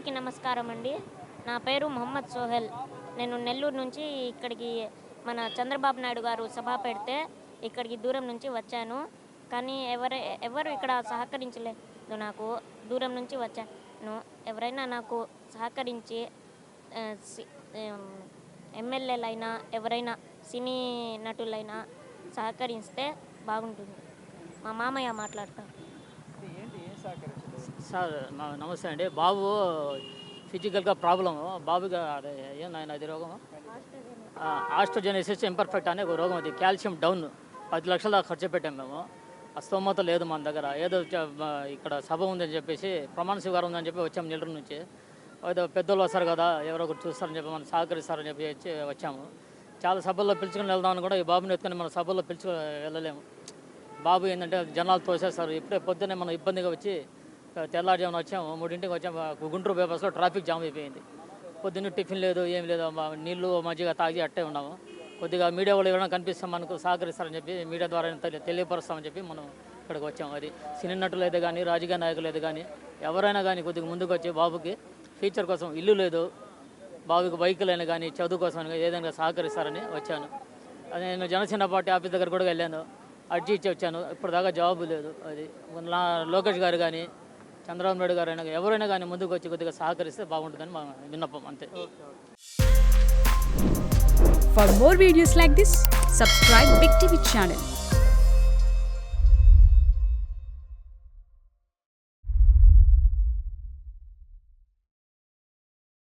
అందరికీ నమస్కారం అండి. నా పేరు మొహమ్మద్ సోహెల్. నేను నెల్లూరు నుంచి ఇక్కడికి మన చంద్రబాబు నాయుడు గారు సభ పెడితే ఇక్కడికి దూరం నుంచి వచ్చాను. కానీ ఎవరు ఇక్కడ సహకరించలేదు. నాకు దూరం నుంచి వచ్చాను. ఎవరైనా నాకు సహకరించి ఎమ్మెల్యేలైనా ఎవరైనా సినీ నటులైనా సహకరిస్తే బాగుంటుంది. మా మామయ్య మాట్లాడతారు. సార్ నమస్తే అండి. బాబు ఫిజికల్గా ప్రాబ్లము. బాబుగా అదే ఏనాయన అది రోగం ఆస్ట్రోజెనసిస్ ఇంపర్ఫెక్ట్ అనే ఒక రోగం. అది కాల్షియం డౌన్ 10 లక్షల దాకా ఖర్చు పెట్టాం మేము. ఆ స్తోమత లేదు మన దగ్గర. ఏదో ఇక్కడ సభ ఉందని చెప్పేసి ప్రమాణ స్వీకారం ఉందని చెప్పి వచ్చాము నెల్లూరు నుంచి. ఏదో పెద్దోళ్ళు వస్తారు కదా, ఎవరో ఒకటి చూస్తారని చెప్పి మనం సహకరిస్తారని చెప్పి వచ్చాము. చాలా సభల్లో పిలుచుకుని వెళ్దామని కూడా ఈ బాబుని ఎత్తుకొని మన సభల్లో వెళ్ళలేము. బాబు ఏంటంటే జనాలు తోసేస్తారు. ఇప్పుడే పొద్దున్నే మనం ఇబ్బందిగా వచ్చి తెల్లారుజామున వచ్చాము. 3ంటికి వచ్చాము. గుంటూరు బైపాస్లో ట్రాఫిక్ జామ్ అయిపోయింది. పొద్దున్న టిఫిన్ లేదు, ఏం లేదు. నీళ్లు మజ్జిగ తాగి అట్టే ఉన్నాము. కొద్దిగా మీడియా వాళ్ళు ఎవరైనా కనిపిస్తే మనకు సహకరిస్తారని చెప్పి మీడియా ద్వారా తెలియపరుస్తామని చెప్పి మనం ఇక్కడికి వచ్చాము. అది సినీ నటులు అయితే కానీ, రాజకీయ నాయకులు అయితే కానీ, ఎవరైనా కానీ కొద్దిగా ముందుకు వచ్చి బాబుకి ఫ్యూచర్ కోసం ఇల్లు లేదు, బాబుకి బైకులైనా కానీ చదువు కోసం ఏదైనా సహకరిస్తారని వచ్చాను. నేను జనసేన పార్టీ ఆఫీస్ దగ్గర కూడా వెళ్ళాను, అర్జీ ఇచ్చి వచ్చాను. ఇప్పుడు దాకా జవాబు లేదు. అది లోకేష్ గారు కానీ, చంద్రబాబు నాయుడు గారు అయినా ఎవరైనా కానీ ముందుకు వచ్చి కొద్దిగా సహకరిస్తే బాగుంటుందని మా విన్నపం అంతే. For more videos like this, subscribe Big TV channel.